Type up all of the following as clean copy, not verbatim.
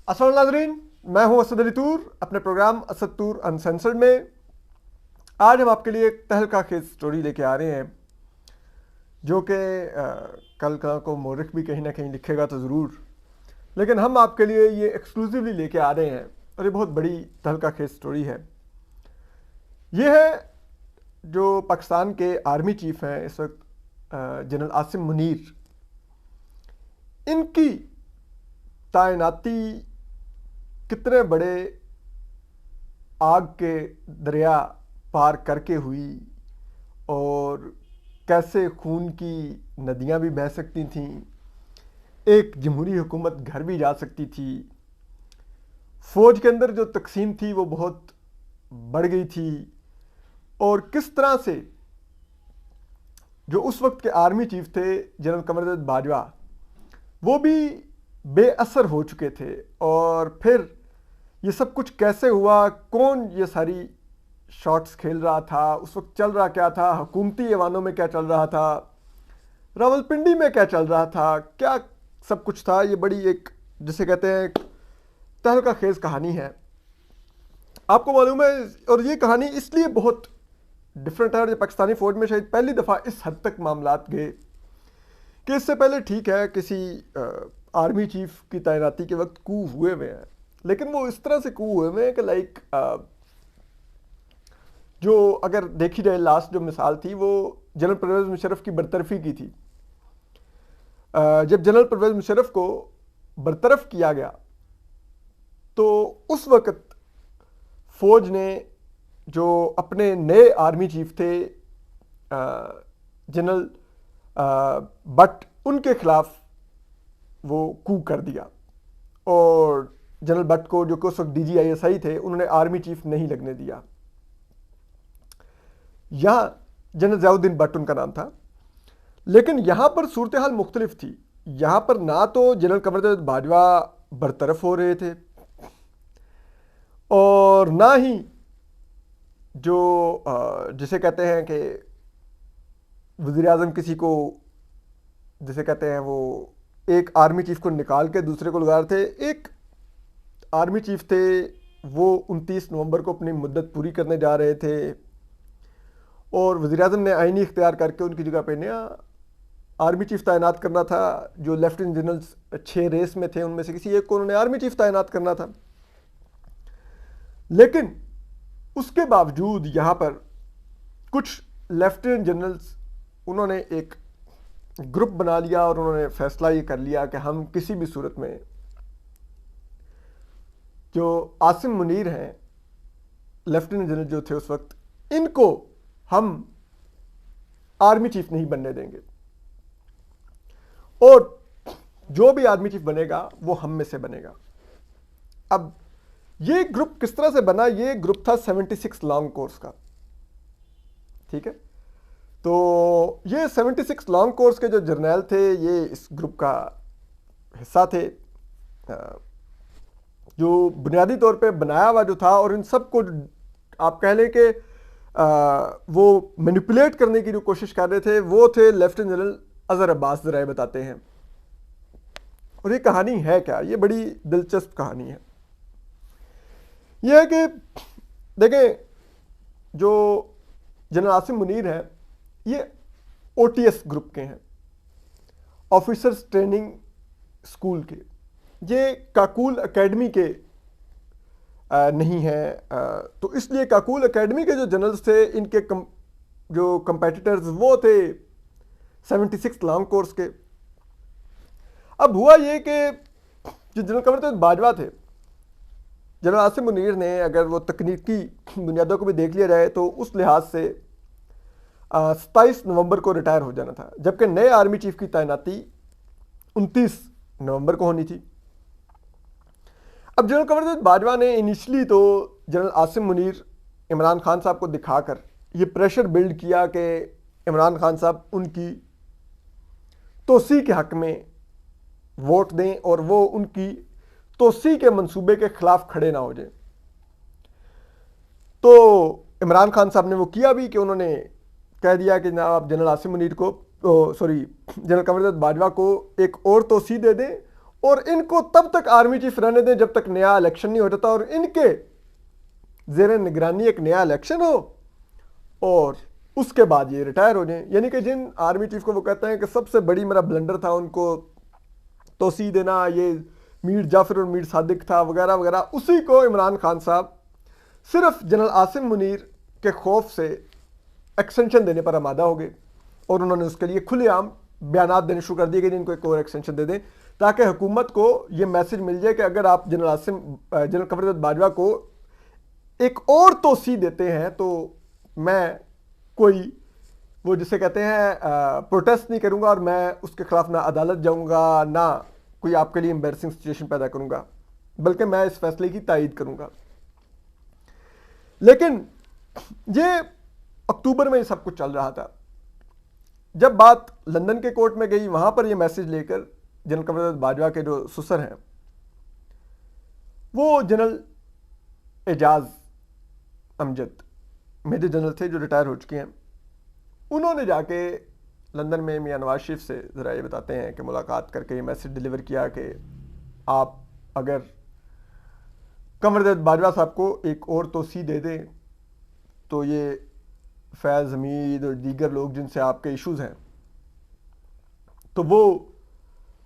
अस्सलाम नाज़रीन, मैं हूं असद अली तूर अपने प्रोग्राम असद तूर अनसेंसर्ड में। आज हम आपके लिए एक तहलका खेज स्टोरी लेके आ रहे हैं जो कि कल का को मौरिख भी कहीं ना कहीं लिखेगा तो ज़रूर, लेकिन हम आपके लिए ये एक्सक्लूसिवली लेके आ रहे हैं और ये बहुत बड़ी तहलका खेज स्टोरी है। ये है जो पाकिस्तान के आर्मी चीफ हैं इस वक्त, जनरल आसिम मुनीर। इनकी तैनाती कितने बड़े आग के दरिया पार करके हुई और कैसे खून की नदियां भी बह सकती थीं, एक जमहूरी हुकूमत घर भी जा सकती थी, फ़ौज के अंदर जो तकसीम थी वो बहुत बढ़ गई थी, और किस तरह से जो उस वक्त के आर्मी चीफ थे जनरल कमरजद बाजवा वो भी बेअसर हो चुके थे। और फिर ये सब कुछ कैसे हुआ, कौन ये सारी शॉट्स खेल रहा था, उस वक्त चल रहा क्या था, हुकूमती ऐवानों में क्या चल रहा था, रावलपिंडी में क्या चल रहा था, क्या सब कुछ था। ये बड़ी एक जिसे कहते हैं एक तहलका खेज कहानी है, आपको मालूम है। और ये कहानी इसलिए बहुत डिफरेंट है और ये पाकिस्तानी फ़ौज में शायद पहली दफ़ा इस हद तक मामलात गए कि इससे पहले ठीक है किसी आर्मी चीफ की तैनाती के वक्त कू हुए हुए हैं, लेकिन वो इस तरह से कू हुए हुए हैं कि लाइक जो अगर देखी जाए लास्ट जो मिसाल थी वो जनरल परवेज़ मुशर्रफ की बरतरफी की थी। जब जनरल परवेज़ मुशर्रफ को बरतरफ किया गया तो उस वक्त फ़ौज ने जो अपने नए आर्मी चीफ थे जनरल बट, उनके खिलाफ वो कू कर दिया और जनरल बट को, जो कि उस वक्त DGISI थे, उन्होंने आर्मी चीफ नहीं लगने दिया। यहाँ जनरल ज़ियाउद्दीन बट उनका नाम था, लेकिन यहाँ पर सूरत हाल मुख्तलिफ थी। यहाँ पर ना तो जनरल कमरजद बाजवा बरतरफ हो रहे थे और ना ही जो जिसे कहते हैं कि वज़ीर आज़म किसी को, जिसे कहते हैं वो एक आर्मी चीफ को निकाल के दूसरे को लगा रहे थे। एक आर्मी चीफ थे वो 29 नवंबर को अपनी मुद्दत पूरी करने जा रहे थे और वज़ीर आज़म ने आईनी इख्तियार करके उनकी जगह पे नया आर्मी चीफ तैनात करना था। जो लेफ्टिनेंट जनरल्स 6 रेस में थे उनमें से किसी एक को उन्होंने आर्मी चीफ तैनात करना था, लेकिन उसके बावजूद यहाँ पर कुछ लेफ्टिनेंट जनरल्स उन्होंने एक ग्रुप बना लिया और उन्होंने फैसला ये कर लिया कि हम किसी भी सूरत में जो आसिम मुनीर हैं लेफ्टिनेंट जनरल जो थे उस वक्त, इनको हम आर्मी चीफ नहीं बनने देंगे और जो भी आर्मी चीफ बनेगा वो हम में से बनेगा। अब ये ग्रुप किस तरह से बना? ये ग्रुप था 76 लॉन्ग कोर्स का, ठीक है। तो ये 76 लॉन्ग कोर्स के जो जर्नैल थे ये इस ग्रुप का हिस्सा थे, जो बुनियादी तौर पे बनाया हुआ जो था, और इन सब को आप कह लें कि वो मैनिपुलेट करने की जो कोशिश कर रहे थे वो थे लेफ्टिनेंट जनरल अजहर अब्बास। ज़रा बताते हैं, और ये कहानी है क्या, ये बड़ी दिलचस्प कहानी है। ये है कि देखें, जो जनरल आसिम मुनीर हैं ये OTS ग्रुप के हैं, ऑफिसर्स ट्रेनिंग स्कूल के। ये काकूल एकेडमी के नहीं है, तो इसलिए काकूल एकेडमी के जो जनरल्स थे इनके जो कंपेटिटर्स वो थे 76 लॉन्ग कोर्स के। अब हुआ ये कि जो जनरल कमरजद बाजवा थे, जनरल आसिम मुनीर ने, अगर वो तकनीकी बुनियादों को भी देख लिया जाए तो उस लिहाज से 27 नवंबर को रिटायर हो जाना था, जबकि नए आर्मी चीफ की तैनाती 29 नवंबर को होनी थी। अब जनरल कमरजद बाजवा ने इनिशली तो जनरल आसिम मुनीर इमरान खान साहब को दिखाकर ये प्रेशर बिल्ड किया कि इमरान खान साहब उनकी तोसी के हक में वोट दें और वो उनकी तोसी के मंसूबे के खिलाफ खड़े ना हो जाए। तो इमरान खान साहब ने वो किया भी कि उन्होंने कह दिया कि जनाब जनरल आसिम मुनीर को, जनरल कमरजद बाजवा को एक और तोसी दे दें और इनको तब तक आर्मी चीफ रहने दें जब तक नया इलेक्शन नहीं होता था, और इनके ज़ेर निगरानी एक नया इलेक्शन हो और उसके बाद ये रिटायर हो जाएं। यानी कि जिन आर्मी चीफ को वो कहते हैं कि सबसे बड़ी मेरा ब्लंडर था उनको तोसी देना, ये मीर जाफर और मीर सादिक था वगैरह वगैरह, उसी को इमरान खान साहब सिर्फ जनरल आसिम मुनीर के खौफ से एक्सटेंशन देने पर आमादा हो गए और उन्होंने उसके लिए खुलेआम बयानात देने शुरू कर दिए कि इनको एक और एक्सटेंशन दे दें, ताकि हुकूमत को ये मैसेज मिल जाए कि अगर आप जनरल कमर बाजवा को एक और तोसी देते हैं तो मैं कोई वो जिसे कहते हैं प्रोटेस्ट नहीं करूंगा और मैं उसके खिलाफ ना अदालत जाऊंगा, ना कोई आपके लिए एम्बेरसिंग सिचुएशन पैदा करूंगा, बल्कि मैं इस फैसले की तायीद करूंगा। लेकिन ये अक्टूबर में ये सब कुछ चल रहा था। जब बात लंदन के कोर्ट में गई, वहां पर ये मैसेज लेकर जनरल कमर बाजवा के जो सुसर हैं वो general Ejaz Amjad major general थे जो रिटायर हो चुके हैं, उन्होंने जाके लंदन में मियां नवाज शरीफ से ज़रा ये बताते हैं कि मुलाकात करके ये मैसेज डिलीवर किया कि आप अगर कमर बाजवा साहब को एक और तोसी दे दें तो ये फैज़ हमीद और दीगर लोग जिनसे आपके इश्यूज़ हैं तो वो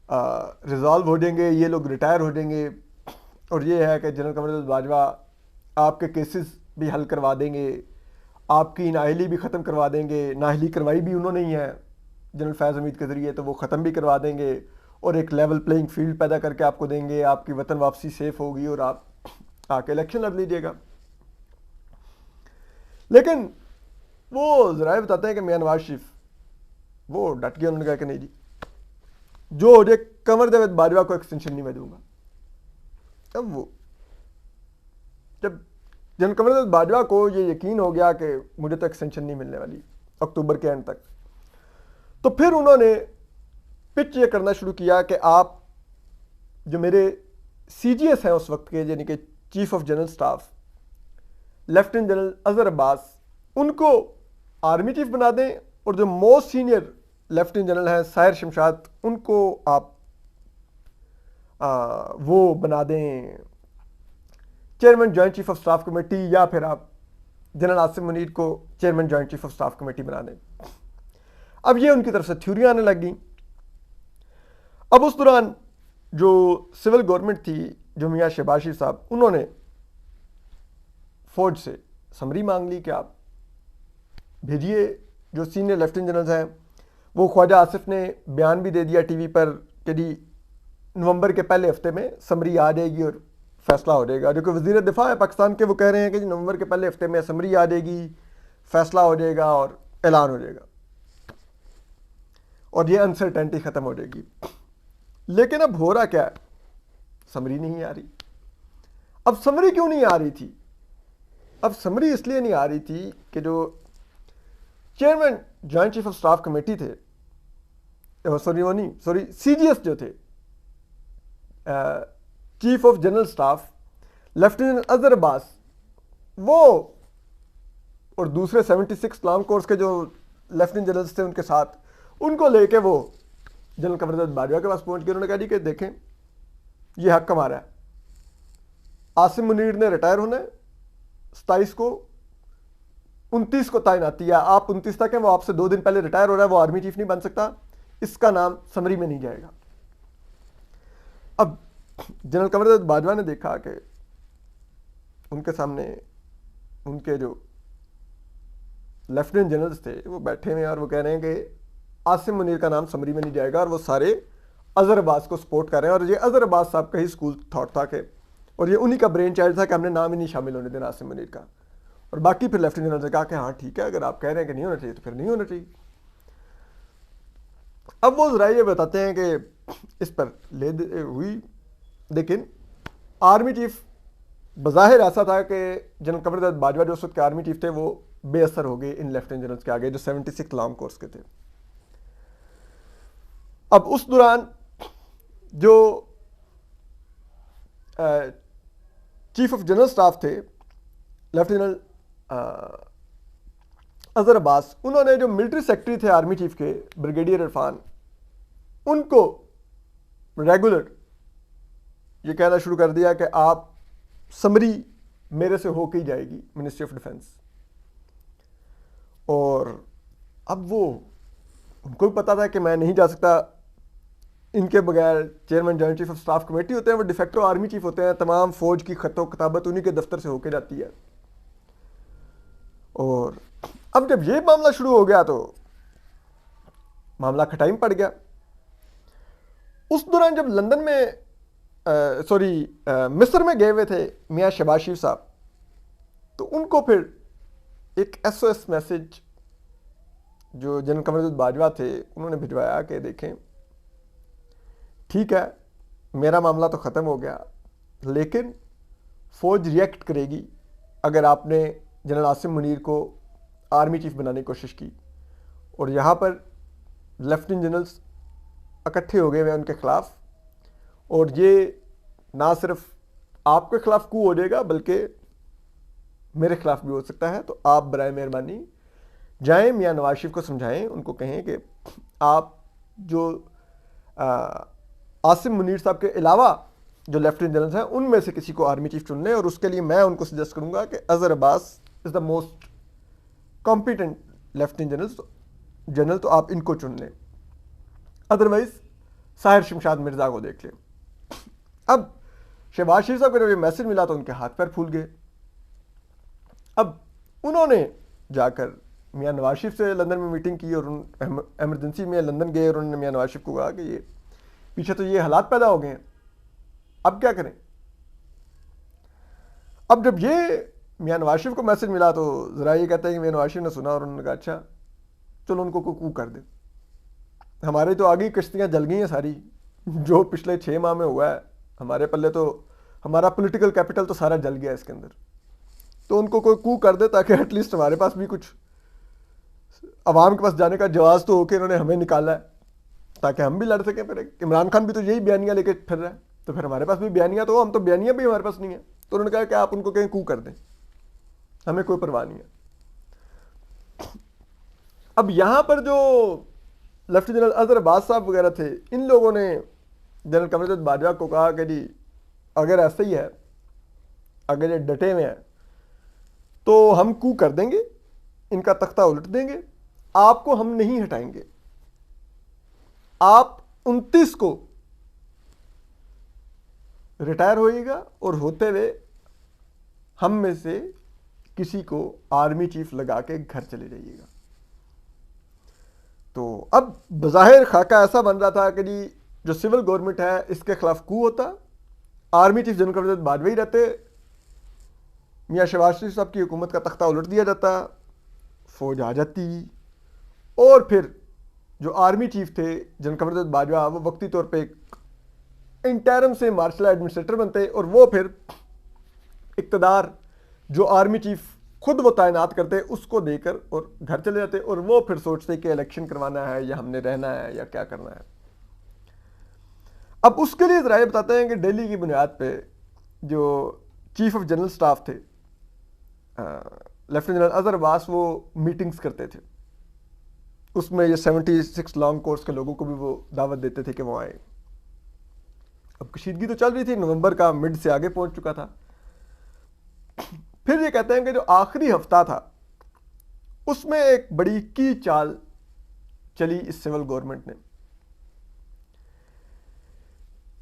रिजॉल्व हो जाएंगे, ये लोग रिटायर हो जाएंगे, और ये है कि जनरल कमर बाजवा आपके केसेस भी हल करवा देंगे, आपकी नाअहली भी ख़त्म करवा देंगे, नाअहली करवाई भी उन्होंने ही है जनरल फैज़ हमीद के ज़रिए, तो वो ख़त्म भी करवा देंगे और एक लेवल प्लेइंग फील्ड पैदा करके आपको देंगे, आपकी वतन वापसी सेफ होगी और आप आके इलेक्शन लड़ लीजिएगा। लेकिन वो ज़रा बताते हैं कि मियां नवाज शरीफ वो डट गया, उन्होंने कहा कि नहीं जी, जो हो जाए कमर देवद बाजवा को एक्सटेंशन नहीं मैं दूंगा। अब वो जब जनरल कमर देवद बाजवा को ये यकीन हो गया कि मुझे तो एक्सटेंशन नहीं मिलने वाली अक्टूबर के एंड तक, तो फिर उन्होंने पिच ये करना शुरू किया कि आप जो मेरे CGS हैं उस वक्त के, यानी कि chief of general staff lieutenant general Azhar Abbas, उनको आर्मी चीफ बना दें और जो मोस्ट सीनियर लेफ्टिनेंट जनरल हैं साहिर शमशाद, उनको आप वो बना दें chairman joint chief of staff committee, या फिर आप जनरल आसिम मुनीर को chairman joint chief of staff committee बना दें। अब ये उनकी तरफ से थ्योरी आने लग गई। अब उस दौरान जो सिविल गवर्नमेंट थी, जो मियां शहबाज शरीफ साहब, उन्होंने फौज से समरी मांग ली कि आप भेजिए जो सीनियर लेफ्टिनेंट जनरल्स हैं। वो ख्वाजा आसिफ ने बयान भी दे दिया टीवी पर कि जी नवंबर के पहले हफ्ते में समरी आ जाएगी और फैसला हो जाएगा। जो कि वज़ीर दिफा है पाकिस्तान के, वो कह रहे हैं कि नवंबर के पहले हफ्ते में समरी आ जाएगी, फैसला हो जाएगा और ऐलान हो जाएगा और ये अनसर्टेनिटी ख़त्म हो जाएगी। लेकिन अब हो रहा क्या है, समरी नहीं आ रही। अब समरी क्यों नहीं आ रही थी? अब समरी इसलिए नहीं आ रही थी कि जो chairman joint chief of staff committee थे, सॉरी CGS जो थे, chief of general staff lieutenant Azhar Abbas, वो और दूसरे 76 लांग कोर्स के जो लेफ्टिनेंट जनरल्स थे उनके साथ, उनको लेके वो जनरल कमर बाजवा के पास पहुंच गए। उन्होंने कहा जी कि देखें ये हक हमारा है, आसिम मुनीर ने रिटायर होना है 27 को, 29 को तैनाती है, आप 29 तक हैं, वो आपसे 2 दिन पहले रिटायर हो रहा है, वो आर्मी चीफ नहीं बन सकता, इसका नाम समरी में नहीं जाएगा। अब जनरल कमर बाजवा ने देखा कि उनके सामने उनके जो लेफ्टिनेंट जनरल्स थे वो बैठे हुए हैं और वो कह रहे हैं कि आसिम मुनीर का नाम समरी में नहीं जाएगा, और वो सारे अजहर अब्बास को सपोर्ट कर रहे हैं। और ये अजहर अब्बास साहब का ही स्कूल थॉट था कि, और ये उन्हीं का ब्रेन चाइल्ड था कि हमने नाम ही नहीं शामिल होने देना आसिम मुनीर का। और बाकी फिर लेफ्टिनेंट जनरल ने कहा कि हाँ ठीक है, अगर आप कह रहे हैं कि नहीं होना चाहिए तो फिर नहीं होना चाहिए। अब वो जरा ये बताते हैं कि इस पर ले हुई, लेकिन आर्मी चीफ बज़ाहिर ऐसा था कि जनरल कमर बाजवा जो उस वक्त के आर्मी चीफ थे वो बेअसर हो गए इन लेफ्टिनेंट जनरल्स के आगे जो 76 लांग कोर्स के थे। अब उस दौरान जो चीफ ऑफ जनरल स्टाफ थे लेफ्टिनेंट अजहर अब्बास, उन्होंने जो मिलिट्री सेक्रेटरी थे आर्मी चीफ के ब्रिगेडियर इरफान, उनको रेगुलर ये कहना शुरू कर दिया कि आप समरी मेरे से होके ही जाएगी मिनिस्ट्री ऑफ डिफेंस। और अब वो उनको भी पता था कि मैं नहीं जा सकता इनके बगैर। Chairman joint chief of staff committee होते हैं, वो डिफेक्टो आर्मी चीफ होते हैं, तमाम फौज की खतो किताबत उन्हीं के दफ्तर से होके जाती है। और अब जब ये मामला शुरू हो गया तो मामला खटाई में पड़ गया। उस दौरान जब लंदन में मिस्र में गए हुए थे मियाँ शहबाज शरीफ साहब, तो उनको फिर एक SOS मैसेज जो जनरल कमरुद्दीन बाजवा थे उन्होंने भिजवाया कि देखें ठीक है मेरा मामला तो ख़त्म हो गया, लेकिन फ़ौज रिएक्ट करेगी अगर आपने जनरल आसिम मुनीर को आर्मी चीफ बनाने की कोशिश की। और यहाँ पर लेफ्टिनेंट जनरल्स इकट्ठे हो गए हुए उनके ख़िलाफ़, और ये ना सिर्फ आपके ख़िलाफ़ कू हो जाएगा बल्कि मेरे ख़िलाफ़ भी हो सकता है। तो आप बराए मेहरबानी जाएं, मियाँ नवाज शरीफ को समझाएं, उनको कहें कि आप जो आसिम मुनीर साहब के अलावा जो लेफ्टिनेंट जनरल्स हैं उनमें से किसी को आर्मी चीफ चुन लें। और उसके लिए मैं उनको सजेस्ट करूंगा कि Azhar Abbas is the most competent lieutenant general, तो आप इनको चुन लें, अदरवाइज साहिर शमशाद मिर्ज़ा को देख लें। अब शहबाज शरीफ साहब को जब ये मैसेज मिला तो उनके हाथ पैर फूल गए। अब उन्होंने जाकर मियाँ नवाज शरीफ से लंदन में मीटिंग की और एमरजेंसी में लंदन गए और उन्होंने मियाँ नवाज शरीफ को कहा कि ये पीछे तो ये हालात पैदा हो गए हैं, अब क्या करें। अब जब ये मियाँ नवाज शरीफ को मैसेज मिला तो ज़रा ये कहते हैं कि मियाँ नवाज शरीफ ने सुना और उन्होंने कहा अच्छा चलो उनको कू कर दे, हमारे तो आगे कश्तियाँ जल गई हैं सारी, जो पिछले 6 माह में हुआ है हमारे पल्ले तो हमारा पॉलिटिकल कैपिटल तो सारा जल गया इसके अंदर, तो उनको कोई कू कर दे ताकि एटलीस्ट हमारे पास भी कुछ अवाम के पास जाने का जवाब तो हो कि इन्होंने हमें निकाला है ताकि हम भी लड़ सकें। फिर इमरान खान भी तो यही बयानियाँ लेके फिर रहा है, तो फिर हमारे पास भी बयानियाँ तो, हम तो बयानियाँ भी हमारे पास नहीं है। तो उन्होंने कहा कि आप उनको कहीं कू कर दें, हमें कोई परवाह नहीं है। अब यहाँ पर जो लेफ्टिनेंट जनरल अजहर अब्बास साहब वगैरह थे, इन लोगों ने जनरल कमरुद्दीन बाजवा को कहा कि जी अगर ऐसा ही है, अगर ये डटे हुए हैं तो हम कू कर देंगे, इनका तख्ता उलट देंगे, आपको हम नहीं हटाएंगे, आप 29 को रिटायर होइएगा और होते हुए हम में से किसी को आर्मी चीफ लगा के घर चले जाइएगा। तो अब बज़ाहिर खाका ऐसा बन रहा था कि जी जो सिविल गवर्नमेंट है इसके खिलाफ कू होता, army chief general Qamaruddin Bajwa ही रहते, मियाँ शहबाज शरीफ साहब की हुकूमत का तख्ता उलट दिया जाता, फौज आ जाती, और फिर जो आर्मी चीफ थे जनरल कमरुद्दीन बाजवा वो वक्ती तौर पे इंटरम से मार्शल एडमिनिस्ट्रेटर बनते और वो फिर इक़्तिदार जो आर्मी चीफ खुद वो तैनात करते उसको देकर और घर चले जाते, और वो फिर सोचते कि इलेक्शन करवाना है या हमने रहना है या क्या करना है। अब उसके लिए ज़रा बताते हैं कि दिल्ली की बुनियाद पे जो चीफ ऑफ जनरल स्टाफ थे लेफ्टिनेंट जनरल अजहर अब्बास वो मीटिंग्स करते थे, उसमें ये 76 लॉन्ग कोर्स के लोगों को भी वो दावत देते थे कि वो आए। अब कशीदगी तो चल रही थी, नवंबर का मिड से आगे पहुंच चुका था। फिर ये कहते हैं कि जो आखिरी हफ्ता था उसमें एक बड़ी की चाल चली इस सिविल गवर्नमेंट ने।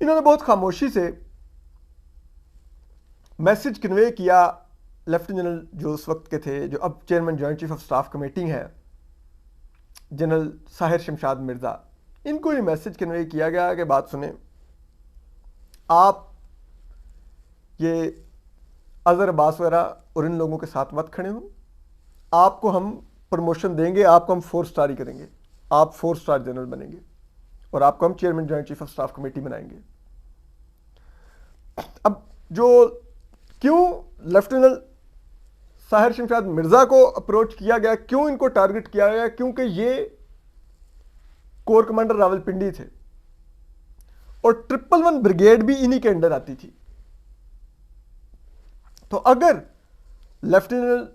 इन्होंने बहुत खामोशी से मैसेज कन्वे किया लेफ्टिनेंट जनरल जो उस वक्त के थे, जो अब chairman joint chief of staff committee है, जनरल साहिर शमशाद मिर्ज़ा, इनको ये मैसेज कन्वे किया गया कि बात सुने, आप ये अजहर अब्बास वगैरह और इन लोगों के साथ मत खड़े हो, आपको हम प्रमोशन देंगे, आपको हम 4 स्टार ही करेंगे, आप 4 स्टार जनरल बनेंगे और आपको हम chairman joint chief of staff committee बनाएंगे। अब जो क्यों लेफ्टिनेंट साहिर शमशाद मिर्ज़ा को अप्रोच किया गया, क्यों इनको टारगेट किया गया, क्योंकि ये कोर कमांडर रावलपिंडी थे और 111 ब्रिगेड भी इन्हीं के अंडर आती थी। तो अगर लेफ्टिनेंट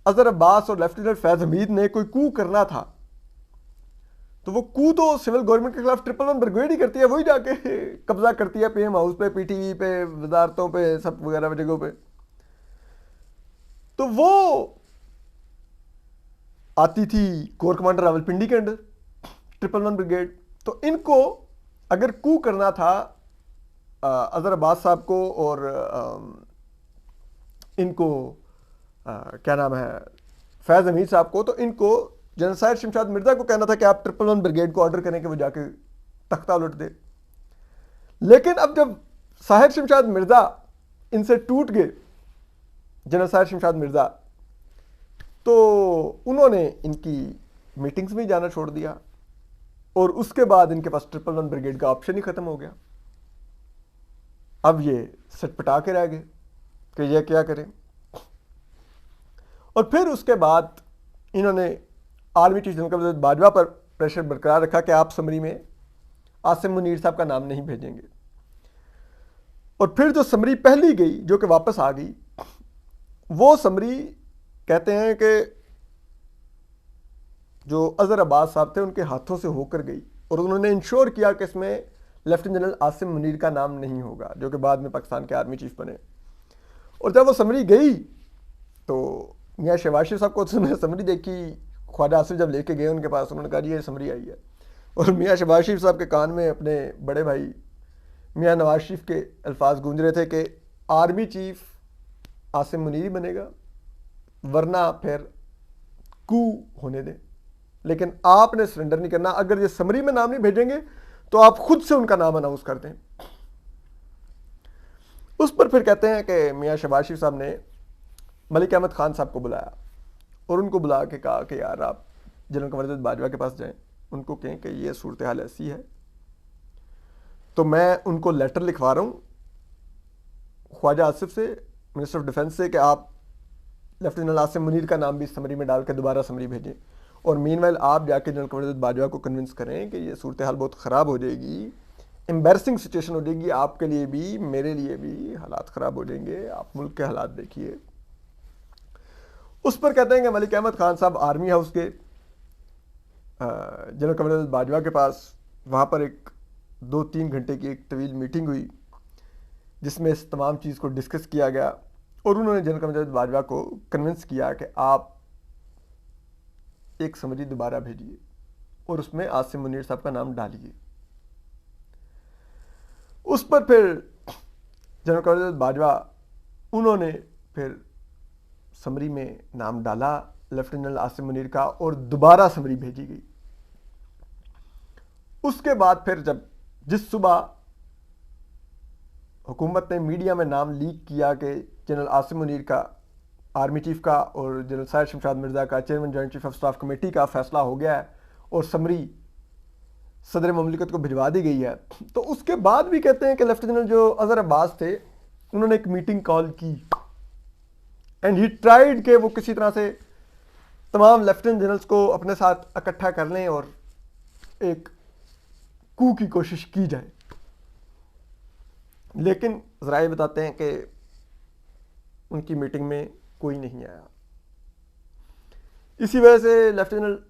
अजहर अब्बास और लेफ्टिनेंट फैज हमीद ने कोई कू करना था तो वो कू तो सिविल गवर्नमेंट के खिलाफ 111 ब्रिगेड ही करती है, वही जाके कब्जा करती है पीएम हाउस पे, पीटीवी पे, वजारतों पे, सब वगैरह जगहों पे। तो वो आती थी कोर कमांडर रावलपिंडी के अंडर 111 ब्रिगेड। तो इनको अगर कू करना था अजहर अब्बास साहब को और इनको क्या नाम है फैज़ हमीद साहब को, तो इनको जनरल साहिर शमशाद मिर्जा को कहना था कि आप 111 ब्रिगेड को ऑर्डर करें कि वो जाके तख्ता उलट दे। लेकिन अब जब साहिर शमशाद मिर्जा इनसे टूट गए, जनरल साहिर शमशाद मिर्जा, तो उन्होंने इनकी मीटिंग्स में जाना छोड़ दिया और उसके बाद इनके पास 111 ब्रिगेड का ऑप्शन ही खत्म हो गया। अब ये सटपटा के रह गए कि ये क्या करें। और फिर उसके बाद इन्होंने आर्मी चीफ जनरल बाजवा पर प्रेशर बरकरार रखा कि आप समरी में आसिम मुनीर साहब का नाम नहीं भेजेंगे। और फिर जो समरी पहली गई, जो कि वापस आ गई, वो समरी कहते हैं कि जो अजहर अब्बास साहब थे उनके हाथों से होकर गई और उन्होंने इंश्योर किया कि इसमें लेफ्टिनेंट जनरल आसिम मुनीर का नाम नहीं होगा, जो कि बाद में पाकिस्तान के आर्मी चीफ बने। और जब वो समरी गई तो मियाँ शहबाज शरीफ साहब को समरी देखी, ख्वाजा आसिफ जब लेके गए उनके पास, उन्होंने कहा ये समरी आई है। और मियाँ शहबाज शरीफ साहब के कान में अपने बड़े भाई मियाँ नवाज शरीफ के अल्फाज गूंज रहे थे कि आर्मी चीफ आसिम मुनीर ही बनेगा, वरना फिर कू होने दें, लेकिन आपने सरेंडर नहीं करना। अगर ये समरी में नाम नहीं भेजेंगे तो आप खुद से उनका नाम अनाउंस कर दें। उस पर फिर कहते हैं कि मियाँ शहबाज शरीफ साहब ने मलिक अहमद खान साहब को बुलाया और उनको बुला के कहा कि यार आप जनरल कमर बाजवा के पास जाएं, उनको कहें कि ये सूरत हाल ऐसी है। तो मैं उनको लेटर लिखवा रहा हूँ ख्वाजा आसिफ से, मिनिस्टर ऑफ डिफेंस से, कि आप लेफ्टिनेंट जनरल आसिम मुनीर का नाम भी समरी में डाल के दोबारा समरी भेजें। और मीनवाइल आप जाके जनरल कमर बाजवा को कन्विंस करें कि ये सूरत हाल बहुत ख़राब हो जाएगी, एम्बैरसिंग सिचुएशन हो जाएगी, आपके लिए भी मेरे लिए भी हालात ख़राब हो जाएंगे, आप मुल्क के हालात देखिए। उस पर कहते हैं कि मलिक अहमद खान साहब आर्मी हाउस के जनरल कमर बाजवा के पास, वहाँ पर एक 2-3 घंटे की एक तवील मीटिंग हुई जिसमें इस तमाम चीज़ को डिस्कस किया गया और उन्होंने जनरल कमर बाजवा को कन्विंस किया कि आप एक समरी दोबारा भेजिए और उसमें आसिम मुनीर साहब का नाम डालिए। उस पर फिर जनरल कमर बाजवा उन्होंने फिर समरी में नाम डाला लेफ्टिनेंट जनरल आसिम मुनीर का और दोबारा समरी भेजी गई। उसके बाद फिर जब जिस सुबह हुकूमत ने मीडिया में नाम लीक किया कि जनरल आसिम मुनीर का आर्मी चीफ का और जनरल साहिर शमशाद मिर्जा का chairman joint chief of staff committee का फैसला हो गया है और समरी सदर ममलिकत को भिजवा दी गई है, तो उसके बाद भी कहते हैं कि लेफ्टिनेंट जनरल जो अजहर अब्बास थे उन्होंने एक मीटिंग कॉल की एंड ही ट्राइड के वो किसी तरह से तमाम लेफ्टिनेंट जनरल्स को अपने साथ इकट्ठा कर लें और एक कू की कोशिश की जाए। लेकिन ज़राए बताते हैं कि उनकी मीटिंग में कोई नहीं आया। इसी वजह से लेफ्टिनेंट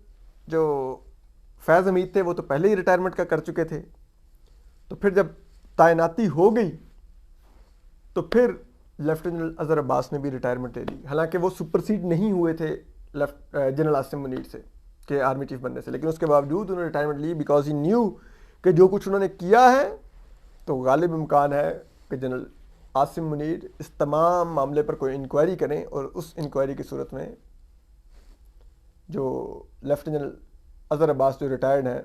जो फैज़ हमीद थे वो तो पहले ही रिटायरमेंट का कर चुके थे, तो फिर जब तैनाती हो गई तो फिर लेफ्टिनेंट अजहर अब्बास ने भी रिटायरमेंट ले ली। हालांकि वो सुपरसीड नहीं हुए थे जनरल आसिम मुनीर से के आर्मी चीफ बनने से, लेकिन उसके बावजूद उन्होंने रिटायरमेंट ली बिकॉज ही न्यू कि जो कुछ उन्होंने किया है तो गालिब इम्कान है कि जनरल आसिम मुनीर इस तमाम मामले पर कोई इंक्वायरी करें और उस इंक्वायरी की सूरत में जो लेफ्टिनेंट जनरल अजहर अब्बास जो रिटायर्ड हैं,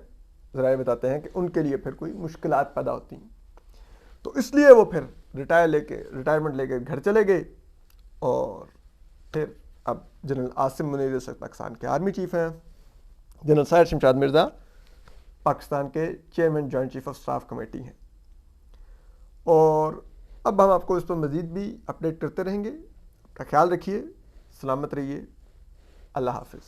ज़राए बताते हैं कि उनके लिए फिर कोई मुश्किलात पैदा होती हैं। तो इसलिए वो फिर रिटायरमेंट लेके घर चले गए और फिर अब जनरल आसिम मुनीर इस वक्त पाकिस्तान के आर्मी चीफ हैं, जनरल साहिर शमशाद मिर्ज़ा पाकिस्तान के chairman joint chief of staff committee हैं। और अब हम आपको इस पर मज़ीद भी अपडेट करते रहेंगे। अपना ख्याल रखिए, सलामत रहिए, अल्लाह हाफिज़।